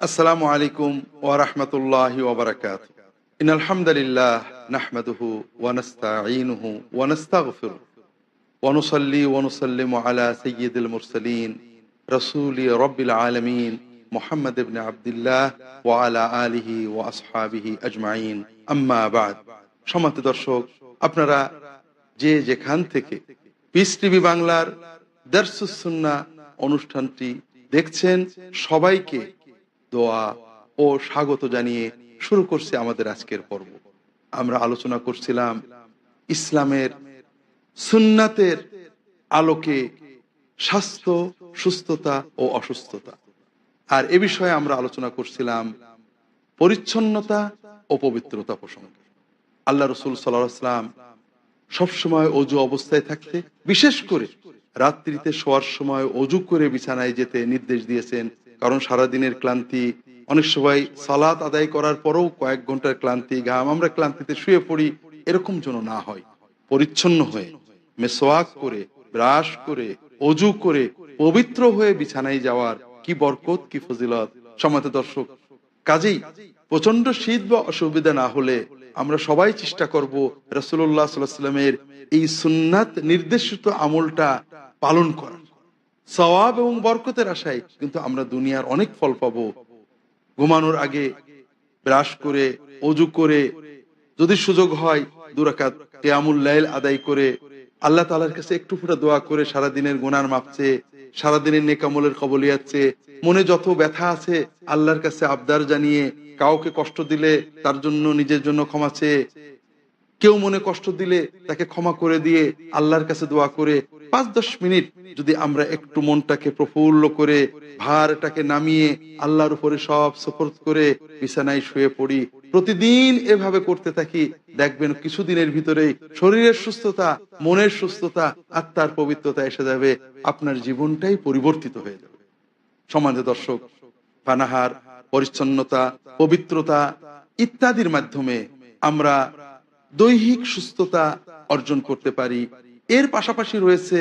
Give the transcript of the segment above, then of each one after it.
আসসালামু আলাইকুম ওয়া রাহমাতুল্লাহি ওয়া বারাকাতুহু। ইন্নাল হামদালিল্লাহ নাহমাদুহু ওয়া নাস্তাঈনুহু ওয়া নাস্তাগফিরুহ ওয়া নুসাল্লি ওয়া নুসাল্লিমু আলা সাইয়্যিদিল মুরসালিন রাসূলি রাব্বিল আলামিন মুহাম্মদ ইবনে আবদুল্লাহ ওয়া আলা আলিহি ওয়া আসহাবিহি আজমাইন। আম্মা বা'দ। সম্মানিত দর্শক, আপনারা যে যেখান থেকে পিস টিভি বাংলার দারসুস সুন্নাহ অনুষ্ঠানটি দেখছেন, সবাইকে দোয়া ও স্বাগত জানিয়ে শুরু করছি আমাদের আজকের পর্ব। আমরা আলোচনা করছিলাম ইসলামের সুন্নাতের আলোকে স্বাস্থ্য, সুস্থতা ও অসুস্থতা। আর এ বিষয়ে আমরা আলোচনা করছিলাম পরিচ্ছন্নতা ও পবিত্রতা প্রসঙ্গে। আল্লাহ রাসূল সাল্লাল্লাহু আলাইহি ওয়াসাল্লাম সবসময় অজু অবস্থায় থাকতে, বিশেষ করে রাত্রিতে শোয়ার সময় অজু করে বিছানায় যেতে নির্দেশ দিয়েছেন। কারণ সারাদিনের ক্লান্তি, অনেক সময় সালাত আদায় করার পরেও কয়েক ঘন্টার ক্লান্তি, ঘাম, আমরা ক্লান্তিতে শুয়ে পড়ি, এরকম যেন না হয়। পরিচ্ছন্ন হয়ে মেসওয়াক করে, ব্রাশ করে, অজু করে পবিত্র হয়ে বিছানায় যাওয়ার কি বরকত, কি ফজিলত। সম্মানিত দর্শক, কাজেই প্রচন্ড শীত বা অসুবিধা না হলে আমরা সবাই চেষ্টা করব রাসূলুল্লাহ সাল্লাল্লাহু আলাইহি ওয়াসাল্লামের এই সুন্নাত নির্দেশিত আমলটা পালন করা। সওয়াব এবং বরকতের আশায় কিন্তু আমরা দুনিয়ার অনেক ফল পাবো। ঘুমানোর আগে ব্রাশ করে, অজু করে, যদি সুযোগ হয় 2 রাকাত কিয়ামুল লাইল আদায় করে আল্লাহ তাআলার কাছে একটু ফুটা দোয়া করে সারাদিনের গুনার মাপ চেয়ে, সারাদিনের নেক আমলের কবুলিয়ত চেয়ে, মনে যত ব্যথা আছে আল্লাহর কাছে আবদার জানিয়ে, কাউকে কষ্ট দিলে তার জন্য, নিজের জন্য ক্ষমা চেয়ে, কেউ মনে কষ্ট দিলে তাকে ক্ষমা করে দিয়ে আল্লাহর কাছে দোয়া করে 5-10 মিনিট যদি আমরা একটু মনটাকে প্রফুল্ল করে, ভারটাকে নামিয়ে আল্লাহর উপরে সব সুপর্দ করে বিছানায় শুয়ে পড়ি, প্রতিদিন এভাবে করতে থাকি, দেখবেন কিছুদিনের ভিতরেই শরীরের সুস্থতা, মনের সুস্থতা, আত্মার পবিত্রতা এসে যাবে। আপনার জীবনটাই পরিবর্তিত হয়ে যাবে। সম্মানিত দর্শক, পানাহার, পরিচ্ছন্নতা, পবিত্রতা ইত্যাদির মাধ্যমে আমরা দৈহিক সুস্থতা অর্জন করতে পারি। এর পাশাপাশি রয়েছে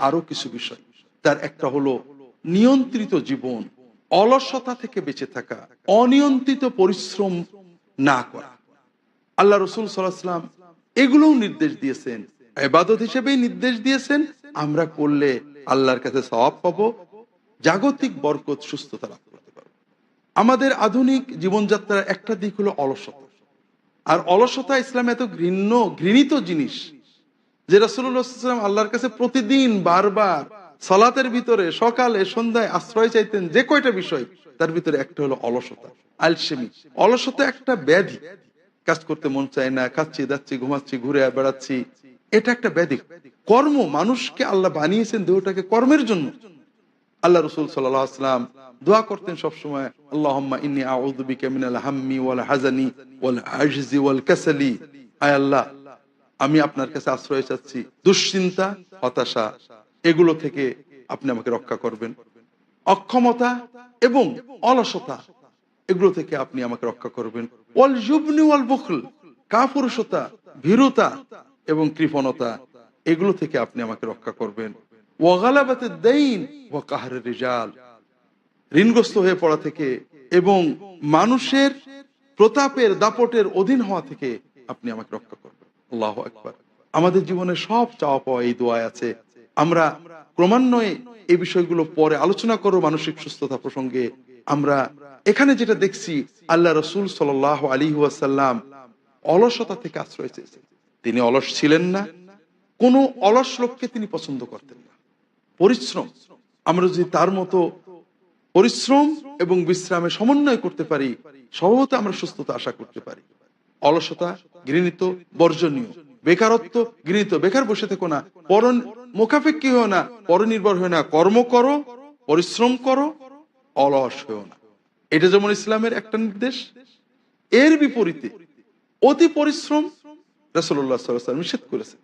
আরো কিছু বিষয়। তার একটা হলো নিয়ন্ত্রিত জীবন, অলসতা থেকে বেঁচে থাকা, অনিয়ন্ত্রিত পরিশ্রম না করা। আল্লাহ রাসূল সাল্লাল্লাহু আলাইহি ওয়াসাল্লাম এগুলোও নির্দেশ দিয়েছেন, ইবাদত হিসেবেই নির্দেশ দিয়েছেন। আমরা করলে আল্লাহর কাছে সওয়াব পাবো, জাগতিক বরকত, সুস্থতা লাভ করতে পারবো। আমাদের আধুনিক জীবনযাত্রার একটা দিক হলো অলসতা। আর অলসতা ইসলামে এত ঘৃণিত জিনিস যে রাসূলুল্লাহ সাল্লাল্লাহু আলাইহি ওয়াসাল্লাম আল্লাহর কাছে প্রতিদিন বারবার সালাতের ভিতরে, সকালে সন্ধ্যায় আশ্রয় চাইতেন। যে কয়টা বিষয়, তার ভিতরে একটা হলো অলসতা, আলসেমি। অলসতা একটা ব্যাধি। কাজ করতে মন চায় না, খাচ্ছি, দাচ্ছি, ঘুমাচ্ছি, ঘুরে বেড়াচ্ছি, এটা একটা ব্যাধি। কর্ম, মানুষকে আল্লাহ বানিয়েছেন দেহটাকে কর্মের জন্য। আল্লাহ রাসূল সাল্লাল্লাহু আলাইহি ওয়াসাল্লাম দোয়া করতেন সবসময়, আল্লাহুম্মা ইন্নী আউযু বিকা মিনাল হাম্মি ওয়াল হাযানি ওয়াল আজজি ওয়াল কাসালি। আয় আল্লাহ, আমি আপনার কাছে আশ্রয় চাচ্ছি দুশ্চিন্তা, হতাশা, এগুলো থেকে আপনি আমাকে রক্ষা করবেন। অক্ষমতা এবং অলসতা, এগুলো থেকে আপনি আমাকে রক্ষা করবেন। ওয়াল জুবনি ওয়াল বুখল, কাপুরুষতা, ভীরুতা এবং কৃপণতা, এগুলো থেকে আপনি আমাকে রক্ষা করবেন। ওয়া গালাবাতিদ দাইন ওয়া কাহরির রিজাল, ঋণগ্রস্ত হয়ে পড়া থেকে এবং মানুষের প্রতাপের দাপটের অধীন হওয়া থেকে আপনি আমাকে রক্ষা করবেন। আল্লাহু আকবার। আমাদের জীবনে সব চাওয়া পাওয়া এই দোয়ায় আছে। আমরা ক্রমান্বয়ে এই বিষয়গুলো পরে আলোচনা করব। মানসিক সুস্থতা প্রসঙ্গে আমরা এখানে যেটা দেখছি, আল্লাহ রাসূল সাল্লাল্লাহু আলাইহি ওয়াসাল্লাম অলসতা থেকে আশ্রয় চেয়েছেন। তিনি অলস ছিলেন না, কোনো অলস লোককে তিনি পছন্দ করতেন না। পরিশ্রম, আমরা যদি তার মতো পরিশ্রম এবং বিশ্রামে সমন্বয় করতে পারি, স্বভাবত আমরা সুস্থতা আশা করতে পারি। অলসতা ঘৃণিত, বর্জনীয়। বেকারত্ব ঘৃণিত, বেকার বসে থেকো না, মুখাপেক্ষী হও না, পরনির্ভর হও না, কর্ম করো, পরিশ্রম করো, অলস হও না। এটা যেমন ইসলামের একটা নির্দেশ। এর বিপরীতে অতি পরিশ্রম রাসূলুল্লাহ সাল্লাল্লাহু আলাইহি ওয়াসাল্লাম নিষেধ করেছেন।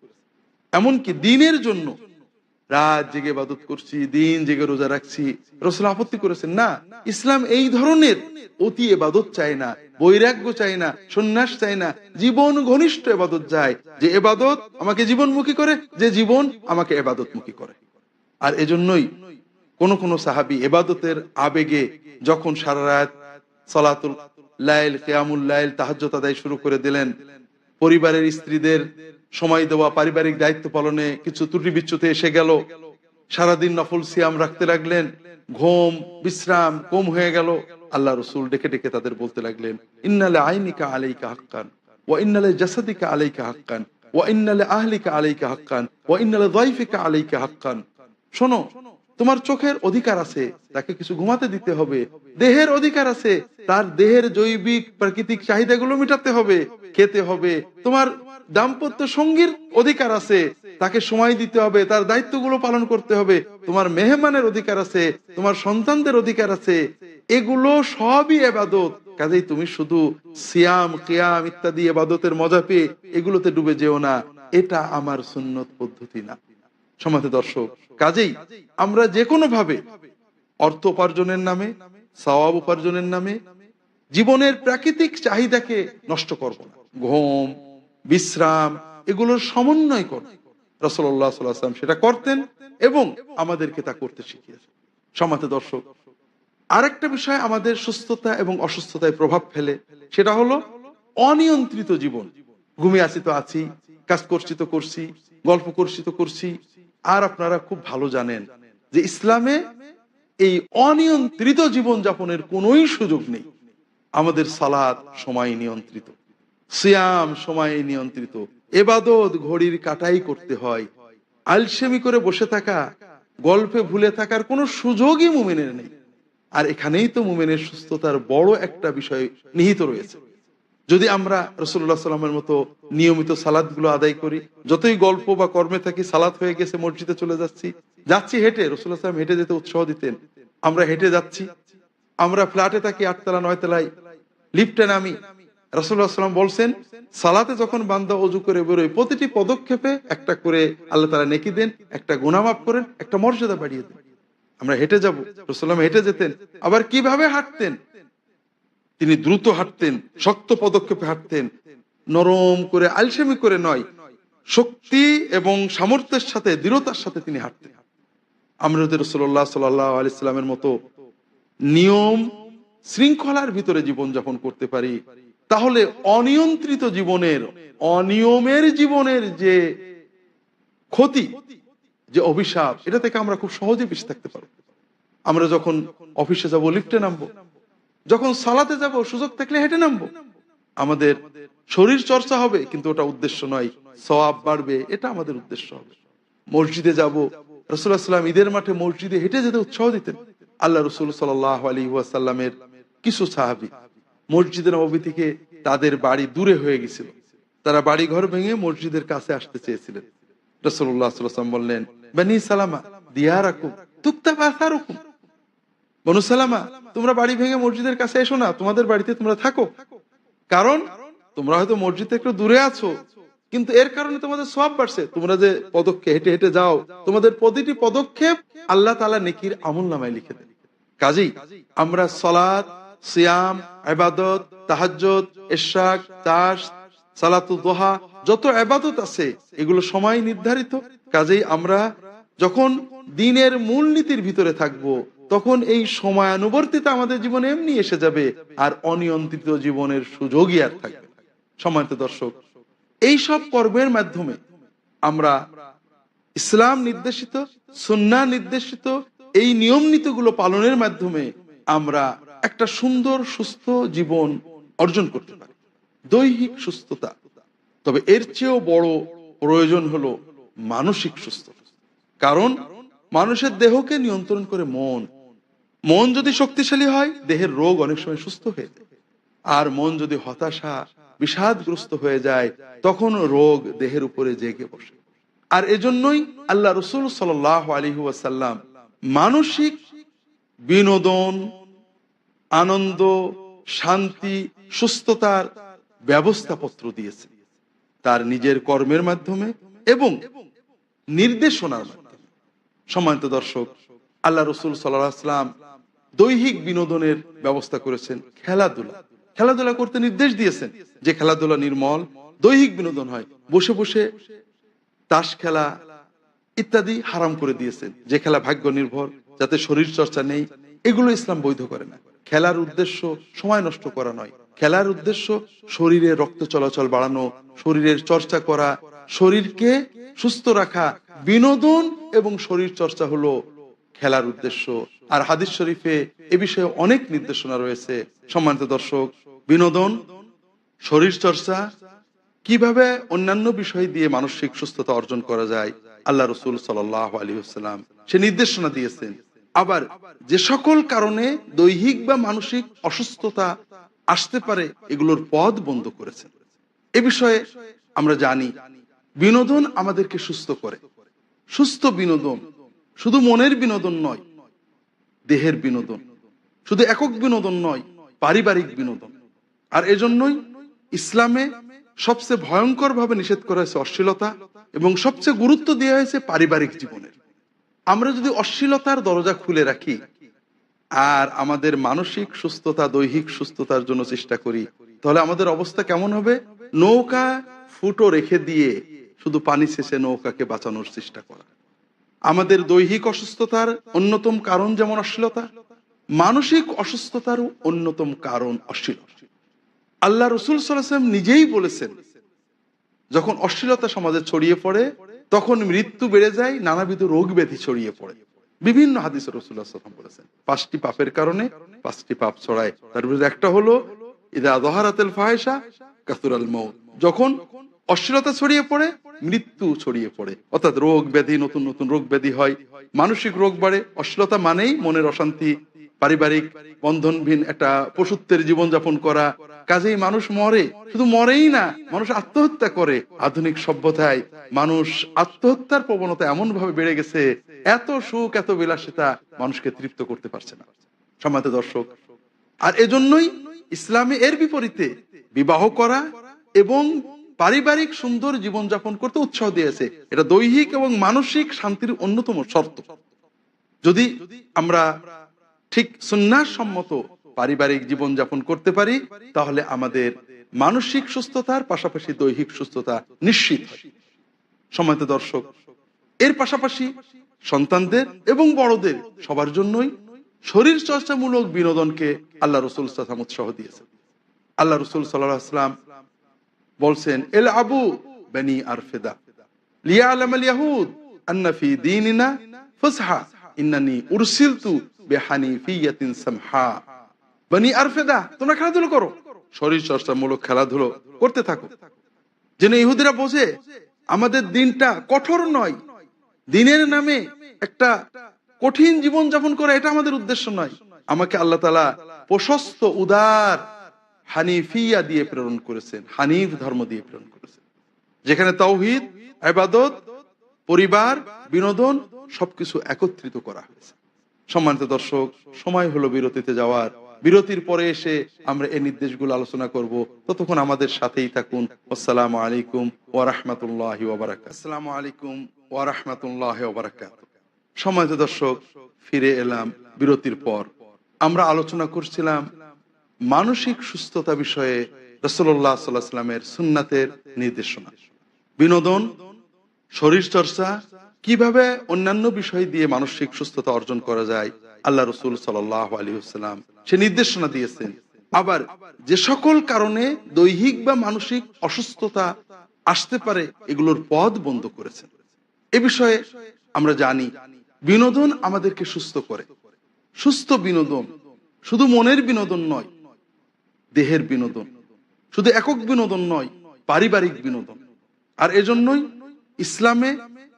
এমনকি দিনের জন্য রাত জেগে ইবাদত করছি, দিন জেগে রোজা রাখছি, রাসূল আপত্তি করেছেন না। ইসলাম এই ধরনের অতি ইবাদত চায় না, বৈরাগ্য চায় না, সন্ন্যাস চায় না, জীবন ঘনিষ্ঠ ইবাদত চায়। যে ইবাদত আমাকে জীবনমুখী করে, যে জীবন আমাকে ইবাদতমুখী করে। আর এজন্যই কোন কোন সাহাবী ইবাদতের আবেগে যখন সারা রাত সালাতুল লাইল, কিয়ামুল লাইল, তাহাজ্জুদ আদায় শুরু করে দিলেন। পরিবারের স্ত্রীদের সময় দেওয়া, পারিবারিক দায়িত্ব পালনে কিছু ত্রুটি বিচ্যুতি এসে গেল, সারাদিন নফল সিয়াম রাখতে লাগলেন, ঘুম বিশ্রাম কম হয়ে গেল। আল্লাহ রসুল ডেকে ডেকে তাদের বলতে লাগলেন, ইন্নালে আইনিকা আলাইকা হাক্কান ওয়া ইন্নালে জাসাদিকা আলাইকা হাক্কান ওয়া ইন্নালে আহলিকা আলাইকা হাক্কান ওয়া ইন্নালে দাইফিকা আলাইকা হাক্কান। শোনো, তোমার চোখের অধিকার আছে, তাকে কিছু ঘুমাতে দিতে হবে। দেহের অধিকার আছে, তার দেহের জৈবিক প্রাকৃতিক চাহিদাগুলো মেটাতে হবে, খেতে হবে। তোমার দাম্পত্য সঙ্গীর অধিকার আছে, তাকে সময় দিতে হবে, তার দায়িত্বগুলো পালন করতে হবে। তোমার মেহমানের অধিকার আছে, তোমার সন্তানদের অধিকার আছে। এগুলো সবই ইবাদত। কাজেই তুমি শুধু সিয়াম কিয়াম ইত্যাদি ইবাদতের মজা পেয়ে এগুলোতে ডুবে যেও না। এটা আমার সুন্নত পদ্ধতি না। সম্মানিত দর্শক, কাজেই আমরা যে কোনো ভাবে অর্থ উপার্জনের নামে, সওয়াব উপার্জনের নামে জীবনের প্রাকৃতিক চাহিদাকে নষ্ট করব না। ঘুম বিশ্রাম এগুলোর সমন্বয় করব। রাসূলুল্লাহ সাল্লাল্লাহু আলাইহি ওয়াসাল্লাম সেটা করতেন এবং আমাদেরকে তা করতে শিখিয়েছেন। সম্মানিত দর্শক, আরেকটা বিষয় আমাদের সুস্থতা এবং অসুস্থতায় প্রভাব ফেলে, সেটা হলো অনিয়ন্ত্রিত জীবন। ঘুমিয়ে আছি তো আছি, কাজ করছি তো করছি, গল্প করছি তো করছি। আর আপনারা খুব ভালো জানেন যে ইসলামে এই অনিয়ন্ত্রিত জীবন যাপনের কোনোই সুযোগ নেই। আমাদের সালাত সময় নিয়ন্ত্রিত, সিয়াম সময় নিয়ন্ত্রিত, ইবাদত ঘড়ির কাটাই করতে হয়। আলসেমি করে বসে থাকা, গল্পে ভুলে থাকার কোনো সুযোগই মুমিনের নেই। আর এখানেই তো মুমিনের সুস্থতার বড় একটা বিষয় নিহিত রয়েছে। যদি আমরা রাসূলুল্লাহ সাল্লাল্লাহু আলাইহি ওয়াসাল্লামের মতো নিয়মিত সালাতগুলো আদায় করি, যতই গল্প বা কর্মে থাকি, সালাত হয়ে গেছে, মসজিদে চলে যাচ্ছি, হেঁটে, রাসূলুল্লাহ সাল্লাল্লাহু আলাইহি ওয়াসাল্লাম হেঁটে যেতে উৎসাহ দিতেন। আমরা হেঁটে যাচ্ছি, আমরা ফ্ল্যাটে থাকি 8 তলা 9 তলায়, লিফটে নামি, রাসূলুল্লাহ সাল্লাল্লাহু আলাইহি ওয়াসাল্লাম বলছেন, সালাতে যখন বান্দা ওযু করে বেরোয়, প্রতিটি পদক্ষেপে একটা করে আল্লাহ তাআলা নেকি দেন, একটা গুনাহ মাফ করেন, একটা মর্যাদা বাড়িয়ে দেন। আমরা হেঁটে যাব, রাসূলুল্লাহ সাল্লাল্লাহু আলাইহি ওয়াসাল্লাম হেঁটে যেতেন। আবার কিভাবে হাঁটতেন? তিনি দ্রুত হাঁটতেন, শক্ত পদক্ষেপে হাঁটতেন, নরম করে আলসেমি করে নয়, শক্তি এবং সামর্থ্যের সাথে, দৃঢ়তার সাথে তিনি হাঁটতেন। আমরা যদি রাসূলুল্লাহ সাল্লাল্লাহু আলাইহি ওয়াসাল্লামের মতো নিয়ম শৃঙ্খলার ভিতরে জীবন যাপন করতে পারি, তাহলে অনিয়ন্ত্রিত জীবনের, অনিয়মের জীবনের যে ক্ষতি, যে অভিশাপ, এটা থেকে আমরা খুব সহজে বেঁচে থাকতে পারবো। আমরা যখন অফিসে যাব লিফটে নামবো, যখন সালাতে যাব সুযোগ থাকলে হেঁটে নামবো। আমাদের শরীর চর্চা হবে, কিন্তু ওটা উদ্দেশ্য নয়, সওয়াব বাড়বে, এটা আমাদের উদ্দেশ্য হবে। মসজিদে যাব, রাসূলুল্লাহ সাল্লাল্লাহু আলাইহি ওয়াসাল্লাম ঈদের মাঠে মসজিদে হেঁটে যেতে উৎসাহ দিতেন। আল্লাহ রাসূল সাল্লাল্লাহু আলাইহি ওয়াসাল্লামের কিছু সাহাবী মসজিদে নববী থেকে তাদের বাড়ি দূরে হয়ে গেছিল, তারা বাড়ি ঘর ভেঙে মসজিদের কাছে আসতে চেয়েছিলেন। রাসূলুল্লাহ সাল্লাল্লাহু আলাইহি ওয়াসাল্লাম বললেন, বনি সালামা দিয়ারাকুম তুকতাবা আসারুকুম, বনু সালামা, তোমরা বাড়ি ভেঙে মসজিদের কাছে এসো না, তোমাদের বাড়িতে তোমরা থাকো। কারণ তোমরা হয়তো মসজিদ থেকে একটু দূরে আছো, কিন্তু এর কারণে তোমাদের সওয়াব বাড়ছে। তোমরা যে পদক্ষেপ হেঁটে হেঁটে যাও, তোমাদের প্রতিটি পদক্ষেপ আল্লাহ তাআলা নেকির আমলনামায় লিখে দেন। কাজেই আমরা সালাত, সিয়াম, ইবাদত, তাহাজ্জুদ, ইশরাক, তাশ, সালাতুদ দুহা, যত ইবাদত আছে এগুলো সময় নির্ধারিত। কাজেই আমরা যখন দ্বীনের মূলনীতির ভিতরে থাকবো, তখন এই সময়ানুবর্তিতা আমাদের জীবনে এমনি এসে যাবে, আর অনিয়ন্ত্রিত জীবনের সুযোগই আর থাকবে না। সম্মানিত দর্শক, এই সব কর্মের মাধ্যমে আমরা ইসলাম নির্দেশিত, সুন্নাহ নির্দেশিত এই নিয়ম নীতিগুলো পালনের মাধ্যমে আমরা একটা সুন্দর সুস্থ জীবন অর্জন করতে পারি, দৈহিক সুস্থতা। তবে এর চেয়েও বড় প্রয়োজন হলো মানসিক সুস্থতা। কারণ মানুষের দেহকে নিয়ন্ত্রণ করে মন। মন যদি শক্তিশালী হয়, দেহের রোগ অনেক সময় সুস্থ হয়ে যায়। আর মন যদি হতাশা, বিষাদগ্রস্ত হয়ে যায়, তখন রোগ দেহের উপরে জেগে বসে। আর এজন্যই আল্লাহ রাসূল সাল্লাল্লাহু আলাইহি ওয়াসাল্লাম মানসিক বিনোদন, আনন্দ, শান্তি, সুস্থতার ব্যবস্থাপত্র দিয়েছে তার নিজের কর্মের মাধ্যমে এবং নির্দেশনার মাধ্যমে। সম্মানিত দর্শক, আল্লাহ রাসূল সাল্লাল্লাহু আলাইহি ওয়াসাল্লাম দৈহিক বিনোদনের ব্যবস্থা করেছেন। খেলাধুলা করতে নির্দেশ দিয়েছেন, যে খেলাধুলা নির্মল, দৈহিক বিনোদন হয়। বসে বসে তাস খেলা ইত্যাদি হারাম করে দিয়েছেন, যে খেলা ভাগ্য নির্ভর, যাতে শরীর চর্চা নেই, এগুলো ইসলাম বৈধ করে না। খেলার উদ্দেশ্য সময় নষ্ট করা নয়, খেলার উদ্দেশ্য শরীরে রক্ত চলাচল বাড়ানো, শরীরের চর্চা করা, শরীরকে সুস্থ রাখা। বিনোদন এবং শরীর চর্চা হলো খেলার উদ্দেশ্য। আর হাদিস শরীফে এ বিষয়ে অনেক নির্দেশনা রয়েছে। সম্মানিত দর্শক, বিনোদন, শরীর চর্চা, কিভাবে অন্যান্য বিষয় দিয়ে মানসিক সুস্থতা অর্জন করা যায়, আল্লাহ রসুল সাল্লাল্লাহু আলাইহি ওয়াসাল্লাম সে নির্দেশনা দিয়েছেন। আবার যে সকল কারণে দৈহিক বা মানসিক অসুস্থতা আসতে পারে এগুলোর পথ বন্ধ করেছেন। এ বিষয়ে আমরা জানি বিনোদন আমাদেরকে সুস্থ করে। সুস্থ বিনোদন শুধু মনের বিনোদন নয়, দেহের বিনোদন, শুধু একক বিনোদন নয়, পারিবারিক বিনোদন। আর এজন্যই ইসলামে সবচেয়ে ভয়ঙ্কর ভাবে নিষেধ করা হয়েছে অশ্লীলতা, এবং সবচেয়ে গুরুত্ব দেওয়া হয়েছে পারিবারিক জীবনের। আমরা যদি অশ্লীলতার দরজা খুলে রাখি আর আমাদের মানসিক সুস্থতা, দৈহিক সুস্থতার জন্য চেষ্টা করি, তাহলে আমাদের অবস্থা কেমন হবে? নৌকা ফুটো রেখে দিয়ে শুধু পানি শেষে নৌকাকে বাঁচানোর চেষ্টা করা। আমাদের দৈহিক অসুস্থতার অন্যতম কারণ যেমন অশ্লীলতা, মানসিক অসুস্থতারও অন্যতম কারণ অশ্লীলতা। আল্লাহ রসুল সাল্লাল্লাহু আলাইহি ওয়াসাল্লাম নিজেই বলেছেন, যখন অশ্লীলতা সমাজে ছড়িয়ে পড়ে তখন মৃত্যু বেড়ে যায়, নানাবিধ রোগ ব্যাধি ছড়িয়ে পড়ে। বিভিন্ন হাদিসে রাসূলুল্লাহ সাল্লাল্লাহু আলাইহি ওয়াসাল্লাম বলেছেন 5টি পাপের কারণে 5টি পাপ ছড়ায়। তার মধ্যে একটা হলো ইযা যাহারাতিল ফাহিশা কাসুরাল মাউত, যখন অশ্লীলতা ছড়িয়ে পড়ে মৃত্যু ছড়িয়ে পড়ে, অর্থাৎ রোগ ব্যাধি, নতুন নতুন রোগ ব্যাধি হয়, মানসিক রোগ বাড়ে। অশ্লীলতা মানেই মনের অশান্তি, পারিবারিক বন্ধনহীন একটা পশুত্বের জীবন যাপন করা। কাজেই মানুষ মরে, শুধু মরেই না, মানুষ আত্মহত্যা করে। আধুনিক সভ্যতায় মানুষ আত্মহত্যার প্রবণতা এমন ভাবে বেড়ে গেছে, এত সুখ, এত বিলাসিতা মানুষকে তৃপ্ত করতে পারছে না। সম্মানিত দর্শক, আর এজন্যই ইসলামে এর বিপরীতে বিবাহ করা এবং পারিবারিক সুন্দর জীবন যাপন করতে উৎসাহ দিয়েছে। এটা দৈহিক এবং মানসিক শান্তির অন্যতম শর্ত। যদি আমরা ঠিক সুন্নাহ সম্মত পারিবারিক জীবন যাপন করতে পারি, তাহলে আমাদের মানসিক সুস্থতার পাশাপাশি দৈহিক সুস্থতা নিশ্চিত হয়। সম্মানিত দর্শক, এর পাশাপাশি সন্তানদের এবং বড়দের সবার জন্যই শরীর চর্চামূলক বিনোদনকে আল্লাহ রসুল সাল্লাল্লাহু আলাইহি ওয়াসাল্লাম উৎসাহ দিয়েছেন। আল্লাহ রসুল সাল্লাল্লাহু আলাইহি ওয়াসাল্লাম বলছেন, এল আবু বানি আরফেদা লিয়ালামাল ইয়াহুদ আন্না ফি দীনিনা ফাসহা ইন্নানি উরসিলতু বিহানিফিয়াতিন সামহা। বনি আরফেদা, তোমরা খেলাধুলো করো, শরীর চর্চামূলক খেলাধুলো করতে থাকো, যেন ইহুদিরা বোঝে আমাদের দিনটা কঠোর নয়। দিনের নামে একটা কঠিন জীবন যাপন করা এটা আমাদের উদ্দেশ্য নয়। আমাকে আল্লাহ তাআলা প্রশস্ত উদার হানিফিয়া দিয়ে প্রেরণ করেছেন, হানিফ ধর্ম দিয়ে প্রেরণ করেছেন, যেখানে তাওহীদ, ইবাদত, পরিবার, বিনোদন সবকিছু একত্রিত করা হয়েছে। সম্মানিত দর্শক, সময় হলো বিরতিতে যাওয়ার। বিরতির পরে এসে আমরা এই নির্দেশগুলো আলোচনা করব। ততক্ষণ আমাদের সাথেই থাকুন। আসসালামু আলাইকুম ওয়া রাহমাতুল্লাহি ওয়া বারাকাতুহু। আসসালামু আলাইকুম ওয়া রাহমাতুল্লাহি ওয়া বারাকাতুহু। সম্মানিত দর্শক, ফিরে এলাম বিরতির পর। আমরা আলোচনা করছিলাম মানসিক সুস্থতা বিষয়ে রাসূলুল্লাহ সাল্লাল্লাহু আলাইহি ওয়াসাল্লামের সুন্নাতের নির্দেশনা, বিনোদন, শরীর চর্চা, কিভাবে অন্যান্য বিষয় দিয়ে মানসিক সুস্থতা অর্জন করা যায়, আল্লাহ রসুল সাল্লাল্লাহু আলাইহি ওয়াসাল্লাম সে নির্দেশনা দিয়েছেন। আবার যে সকল কারণে দৈহিক বা মানসিক অসুস্থতা আসতে পারে এগুলোর পথ বন্ধ করেছেন। এ বিষয়ে আমরা জানি বিনোদন আমাদেরকে সুস্থ করে। সুস্থ বিনোদন শুধু মনের বিনোদন নয়, দেহের বিনোদন, শুধু একক বিনোদন নয়, পারিবারিক বিনোদন। আর এজন্যই ইসলামে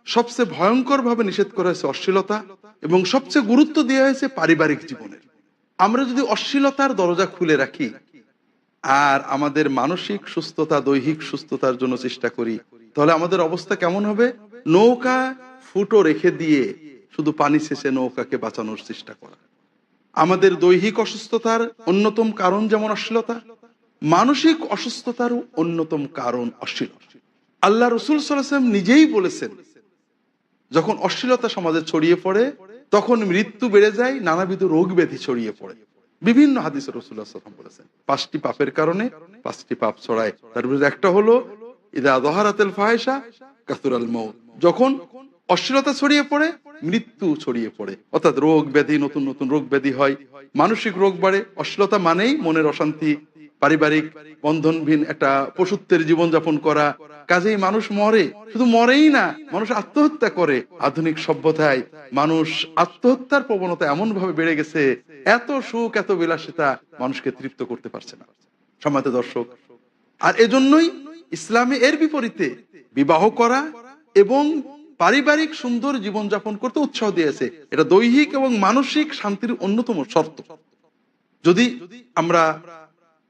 সবচেয়ে ভয়ঙ্কর ভাবে নিষেধ করা হয়েছে অশ্লীলতা, এবং সবচেয়ে গুরুত্ব দেওয়া হয়েছে পারিবারিক জীবনের। আমরা যদি অশ্লীলতার দরজা খুলে রাখি আর আমাদের মানসিক সুস্থতা, দৈহিক সুস্থতার জন্য চেষ্টা করি, তাহলে আমাদের অবস্থা কেমন হবে? নৌকা ফুটো রেখে দিয়ে শুধু পানি শেষে নৌকাকে বাঁচানোর চেষ্টা করা। আমাদের দৈহিক অসুস্থতার অন্যতম কারণ যেমন অশ্লীলতা, মানসিক অসুস্থতারও অন্যতম কারণ অশ্লীলতা। আল্লাহ রসুল সাল্লাল্লাহু আলাইহি ওয়াসাল্লাম নিজেই বলেছেন, যখন অশ্লীলতা সমাজে ছড়িয়ে পড়ে তখন মৃত্যু বেড়ে যায়, নানাবিধ রোগ ব্যাধি ছড়িয়ে পড়ে। বিভিন্ন হাদিসে রাসূলুল্লাহ সাল্লাল্লাহু আলাইহি ওয়াসাল্লাম বলেছেন 5টি পাপের কারণে 5টি পাপ ছড়ায়। তার মধ্যে একটা হলো ইযা যাহারাতিল ফাহিশা কাসুরাল মাউত, যখন অশ্লীলতা ছড়িয়ে পড়ে, মৃত্যু ছড়িয়ে পড়ে, অর্থাৎ রোগ ব্যাধি, নতুন নতুন রোগ ব্যাধি হয়, মানসিক রোগ বাড়ে। অশ্লীলতা মানেই মনের অশান্তি, পারিবারিক বন্ধনহীন একটা পশুত্বের জীবনযাপন করা। কাজেই মানুষ মরে, শুধু মরেই না, মানুষ আত্মহত্যা করে। আধুনিক সভ্যতায় মানুষ আত্মহত্যার প্রবণতা এমন ভাবে বেড়ে গেছে, এত সুখ, এত বিলাসিতা মানুষকে তৃপ্ত করতে পারছে না, সম্মানিত দর্শক। আর এজন্যই ইসলামে এর বিপরীতে বিবাহ করা এবং পারিবারিক সুন্দর জীবনযাপন করতে উৎসাহ দিয়েছে। এটা দৈহিক এবং মানসিক শান্তির অন্যতম শর্ত। যদি আমরা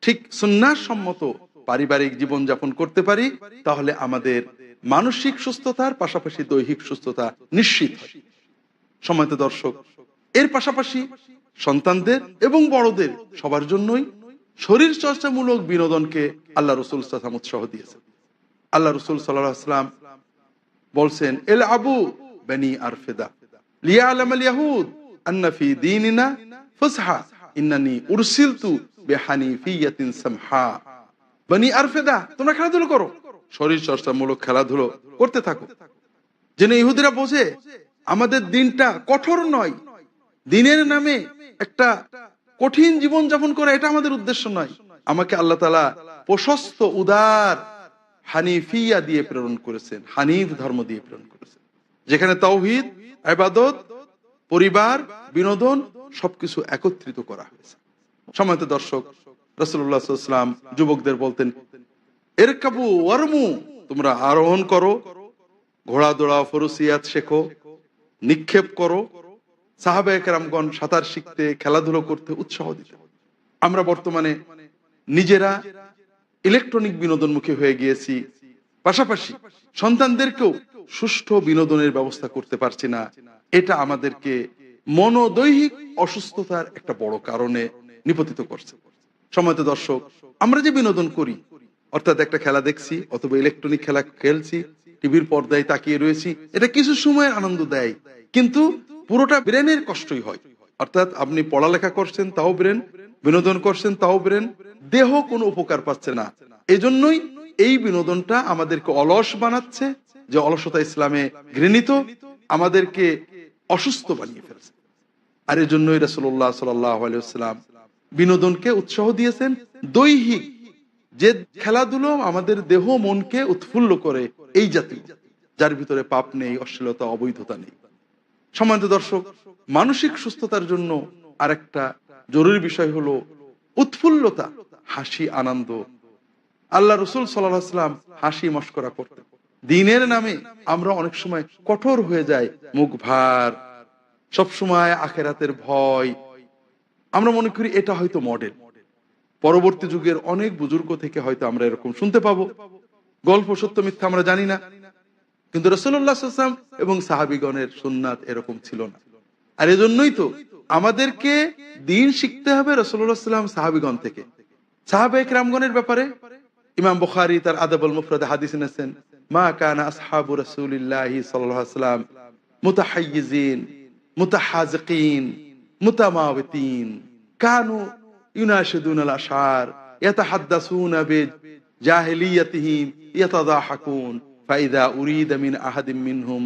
ঠিক সুন্নাহ সম্মত পারিবারিক জীবনযাপন করতে পারি, তাহলে আমাদের মানসিক সুস্থতার পাশাপাশি দৈহিক সুস্থতা নিশ্চিত হয়। সম্মানিত দর্শক, এর পাশাপাশি সন্তানদের এবং বড়দের সবার জন্যই শরীর চর্চামূলক বিনোদনকে আল্লাহ রসুল সাল্লাল্লাহু আলাইহি ওয়াসাল্লাম উৎসাহ দিয়েছেন। আল্লাহ রসুল সাল্লাল্লাহু আলাইহি ওয়াসাল্লাম বলছেন, এল আবু বানি আরফেদা লিয়ালামাল ইয়াহুদ আন্না ফি দীনিনা ফাসহা ইন্নানি উরসিলতু বিহানিফিয়াতিন সামহা। বানি আরফেদা, তোমরা খেলাধুলো করো, শরীর চর্চামূলক খেলাধুলো করতে থাকো, যেন ইহুদিরা বোঝে আমাদের দিনটা কঠোর নয়। দিনের নামে একটা কঠিন জীবন যাপন করা, এটা আমাদের উদ্দেশ্য নয়। আমাকে আল্লাহ তাআলা প্রশস্ত উদার হানিফিয়া দিয়ে প্রেরণ করেছেন, হানিফ ধর্ম দিয়ে প্রেরণ করেছেন, যেখানে তাওহীদ, ইবাদত, পরিবার, বিনোদন সবকিছু একত্রিত করা হয়েছে। সম্মানিত দর্শক, রাসূলুল্লাহ সাল্লাল্লাহু আলাইহি ওয়াসাল্লাম যুবকদের বলতেন, ইরকাবু ওয়ারমু, তোমরা আরোহণ করো, ঘোড়া দৌড়াও, ফরসিয়াত শেখো, নিক্ষেপ করো। সাহাবায়ে কেরামগণ সাঁতার শিখতে, খেলাধুলো করতে উৎসাহ দিতেন। আমরা বর্তমানে নিজেরা ইলেকট্রনিক বিনোদনমুখী হয়ে গিয়েছি, পাশাপাশি সন্তানদেরকেও সুষ্ঠু বিনোদনের ব্যবস্থা করতে পারছি না। এটা আমাদেরকে মনোদৈহিক অসুস্থতার একটা বড় কারণে নিপতিত করছে। সম্মানিত দর্শক, আমরা যে বিনোদন করি, অর্থাৎ একটা খেলা দেখছি অথবা ইলেকট্রনিক খেলা খেলছি, টিভির পর্দায় তাকিয়ে রয়েছি, এটা কিছু সময়ের আনন্দ দেয়, কিন্তু পুরোটা ব্রেনের কষ্টই হয়। অর্থাৎ আপনি পড়ালেখা করছেন তাও ব্রেন, বিনোদন করছেন তাও ব্রেন, দেহ কোনো উপকার পাচ্ছে না। এজন্যই এই বিনোদনটা আমাদেরকে অলস বানাচ্ছে, যে অলসতা ইসলামে ঘৃণিত, আমাদেরকে অসুস্থ বানিয়ে ফেলছে। আর এজন্যই রাসূলুল্লাহ সাল্লাল্লাহু আলাইহি ওয়াসাল্লাম বিনোদনকে উৎসাহ দিয়েছেন। দৈহিক যে খেলাধুলো আমাদের দেহ মনকে উৎফুল্ল করে, এই জাতীয়, যার ভিতরে পাপ নেই, অশ্লীলতা, অবৈধতা নেই। সম্মানিত দর্শক, মানসিক সুস্থতার জন্য আরেকটা জরুরি বিষয় হলো উৎফুল্লতা, হাসি, আনন্দ। আল্লাহ রসুল সাল্লাল্লাহু আলাইহি ওয়াসাল্লাম হাসি মশকরা করতেন। দিনের নামে আমরা অনেক সময় কঠোর হয়ে যাই, মুখ ভার, সবসময় আখিরাতের ভয়। আমরা মনে করি এটা হয়তো মডেল। পরবর্তী যুগের অনেক বুজুর্গ থেকে হয়তো আমরা এরকম শুনতে পাবো। গল্প সত্য মিথ্যা আমরা জানি না, কিন্তু রাসূলুল্লাহ সাল্লাল্লাহু আলাইহি ওয়াসাল্লাম এবং সাহাবীগণের সুন্নাত এরকম ছিল না। আর এজন্যই তো আমাদেরকে দ্বীন শিখতে হবে রাসূলুল্লাহ সাল্লাল্লাহু আলাইহি ওয়াসাল্লাম, সাহাবীগণ থেকে। সাহাবায়ে কেরামগণের ব্যাপারে ইমাম বুখারী তার আদাবুল মুফরাদে হাদিস এনেছেন, মা কানা আসহাবু রাসূলিল্লাহি সাল্লাল্লাহু আলাইহি ওয়াসাল্লাম মুতাহাইয়িজিন মুতাহাযিকিন মুতামাওয়াতিন কানু ইউনাশিদুনাল আশআর ইয়াতাহাদ্দাসুনা বিজাহিলিয়াতিহিম ইয়াতাদাহাকুন ফাইদা উরিদা মিন আহাদিম মিনহুম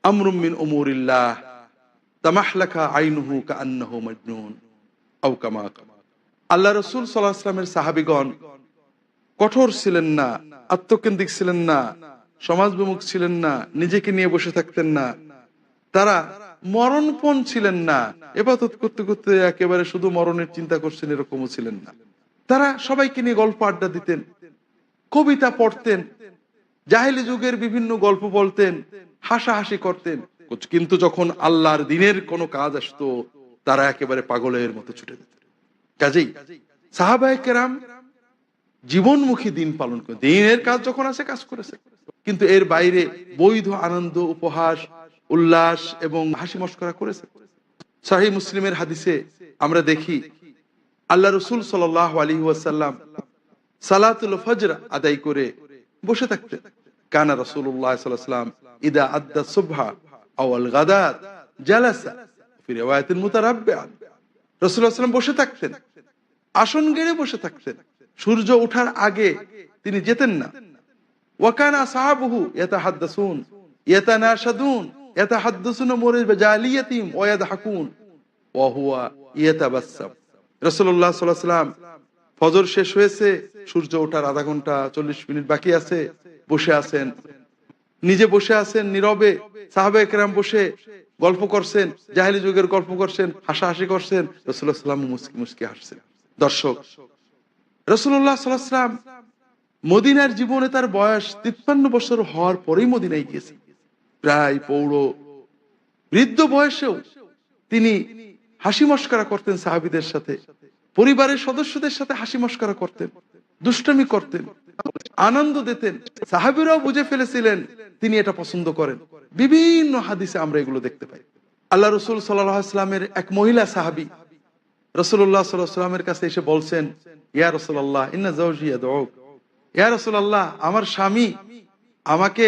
আমরুম মিন উমুরিল্লাহ তামাহলাকা আইনুহু কাআন্নাহু মাজনুন আও কামা ক্বাল। আল্লাহ রাসূল সাল্লাল্লাহু আলাইহি ওয়াসাল্লামের সাহাবীগণ কঠোর ছিলেন না, আত্মকেন্দ্রিক ছিলেন না, সমাজবিমুখ ছিলেন না, নিজেকে নিয়ে বসে থাকতেন না, তারা মরণপণ ছিলেন না, ইবাদত করতে করতে একেবারে শুধু মরণের চিন্তা করছেন এরকমও ছিলেন না। তারা সবাইকে নিয়ে গল্প আড্ডা দিতেন, কবিতা পড়তেন, জাহেলি যুগের বিভিন্ন গল্প বলতেন, হাসাহাসি করতেন। কিন্তু যখন আল্লাহর দ্বীনের কোনো কাজ আসতো, তারা একেবারে পাগলের মতো ছুটে যেতেন। কাজেই সাহাবায়ে কেরাম জীবনমুখী দিন পালন করে, দ্বীনের কাজ যখন আছে কাজ করেছে, কিন্তু এর বাইরে বৈধ আনন্দ, উপহাস, উল্লাস এবং হাসি মশকরা করেছে। সহিহ মুসলিমের হাদিসে আমরা দেখি আল্লাহ রাসূল সাল্লাল্লাহু আলাইহি ওয়াসাল্লাম সালাতুল ফজর আদায় করে বসে থাকতেন। কানা রাসূলুল্লাহ সাল্লাল্লাহু আলাইহি ওয়াসাল্লাম ইদা আদ্দা সুবহা আও আল গাদাত জালাসা ফি রিওয়ায়াতিন মুতারাব্বিআন। রাসূলুল্লাহ সাল্লাল্লাহু আলাইহি ওয়াসাল্লাম বসে থাকতেন, আসন গেড়ে বসে থাকতেন। সূর্য ওঠার আগে তিনি যেতেন না। ওয়া কানা আসহাবুহু ইয়াতাহাদ্দাসুন ইয়াতানাশাদুন ইয়াতাহাদ্দাসুনা বিজালিয়াতিহিম ওয়া ইয়াদহাকুন ওয়া হুয়া ইয়াতাবাসসাম। রাসূলুল্লাহ সাল্লাল্লাহু আলাইহি ওয়াসাল্লাম ফজর শেষ হয়েছে, সূর্য ওঠার আধা ঘন্টা 40 মিনিট বাকি আছে, বসে আছেন, নিজে বসে আছেন নীরবে, সাহাবায়ে কেরাম বসে গল্প করছেন, জাহেলি যুগের গল্প করছেন, হাসাহাসি করছেন, রাসূলুল্লাহ সাল্লাল্লাহু আলাইহি ওয়াসাল্লাম মুস্কি মুস্কি হাসছেন। দর্শক, রাসূলুল্লাহ সাল্লাল্লাহু আলাইহি ওয়াসাল্লাম মদিনার জীবনে তার বয়স 53 বছর হওয়ার পরেই মদিনায় গিয়েছেন। প্রায় পৌড় বৃদ্ধ বয়সেও তিনি হাসি মশকরা করতেন সাহাবীদের সাথে, পরিবারের সদস্যদের সাথে হাসি মশকরা করতেন, দুষ্টামি করতেন, আনন্দ দিতেন। সাহাবীরাও বুঝে ফেলেছিলেন তিনি এটা পছন্দ করেন। বিভিন্ন হাদিসে আমরা এগুলো দেখতে পাই। আল্লাহ রাসূল সাল্লাল্লাহু আলাইহি ওয়াসাল্লামের এক মহিলা সাহাবী রাসূলুল্লাহ সাল্লাল্লাহু আলাইহি ওয়াসাল্লামের কাছে এসে বলছেন, ইয়া রাসূলুল্লাহ ইন্না যাওজি ইয়াদউক। ইয়া রাসূলুল্লাহ, আমার স্বামী আমাকে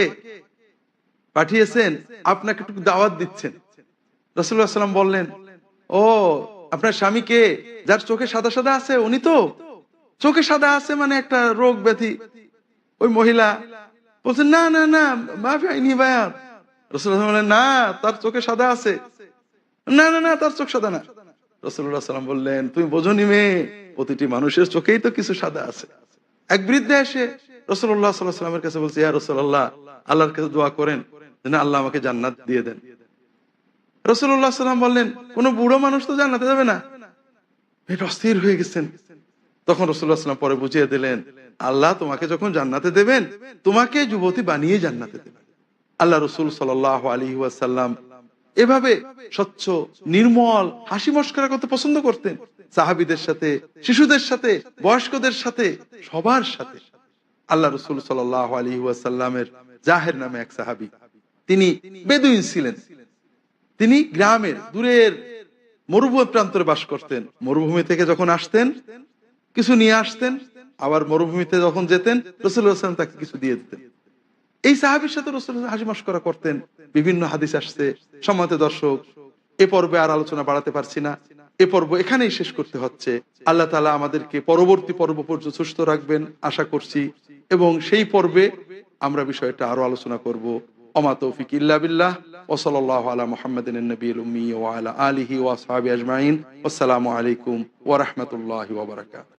পাঠিয়েছেন, আপনাকে একটু দাওয়াত দিচ্ছেন। রাসূলুল্লাহ সাল্লাল্লাহু আলাইহি ওয়াসাল্লাম বললেন, ও আপনার স্বামী কে? যার চোখে সাদা সাদা আছে উনি তো? চোখে সাদা আছে মানে একটা রোগ ব্যাধি। ওই মহিলা বলছেন, না না না মাফি আইনি বায়াত। রাসূলুল্লাহ বললেন, না তার চোখে সাদা আছে, না না না তার চোখ সাদা না। রাসূলুল্লাহ সাল্লাল্লাহু আলাইহি ওয়াসাল্লাম বললেন, তুমি বোঝনি মেয়ে, প্রতিটি মানুষের চোখেই তো কিছু সাদা আছে। এক বৃদ্ধা এসে রাসূলুল্লাহ সাল্লাল্লাহু আলাইহি ওয়াসাল্লামের কাছে বলছে, ইয়া রাসূলুল্লাহ, আল্লাহর কাছে দোয়া করেন যেন আল্লাহ আমাকে জান্নাত দিয়ে দেন। রাসূলুল্লাহ সাল্লাল্লাহু আলাইহি ওয়াসাল্লাম বললেন, কোন বুড়ো মানুষ তো জান্নাতে যাবে না। এটা অস্থির হয়ে গেছেন। তখন রাসূলুল্লাহ সাল্লাল্লাহু আলাইহি ওয়াসাল্লাম পরে বুঝিয়ে দিলেন, আল্লাহ তোমাকে যখন জান্নাতে দেবেন, তোমাকে যুবতী বানিয়ে জান্নাতে দেবেন। আল্লাহ রাসূল সাল্লাল্লাহু আলাইহি ওয়াসাল্লাম এভাবে স্বচ্ছ নির্মল হাসি মশকরা করতে পছন্দ করতেন, সাহাবীদের সাথে, শিশুদের সাথে, বয়স্কদের সাথে, সবার সাথে। আল্লাহ রাসূল সাল্লাল্লাহু আলাইহি ওয়াসাল্লামের জাহের নামে এক সাহাবী, তিনি বেদুইন ছিলেন। তিনি গ্রামের দূরের মরুভূমি প্রান্তরে বাস করতেন। মরুভূমি থেকে যখন আসতেন কিছু নিয়ে আসতেন, আবার মরুভূমিতে যখন যেতেন রাসূলুল্লাহ সাল্লাল্লাহু আলাইহি ওয়াসাল্লাম তাকে কিছু দিয়ে দিতেন। এই সাহাবীর সাথে রাসূলুল্লাহ হাসি মশকরা করতেন। বিভিন্ন হাদিস আসছে। সম্মানিত দর্শক, এ পর্বে আর আলোচনা বাড়াতে পারছি না, এ পর্ব এখানেই শেষ করতে হচ্ছে। আল্লাহ তাআলা আমাদেরকে পরবর্তী পর্ব পর্যন্ত সুস্থ রাখবেন আশা করছি, এবং সেই পর্বে আমরা বিষয়টা আরো আলোচনা করব। ওমা তৌফিক ইল্লা বিল্লাহ ওয়া সাল্লাল্লাহু আলা মুহাম্মাদিন নবিয়্যিল উম্মি ওয়া আলা আলিহি ওয়া আসহাবিহি আজমাইন। আসসালামু আলাইকুম ওয়া রাহমাতুল্লাহি ওয়া বারাকাতুহু।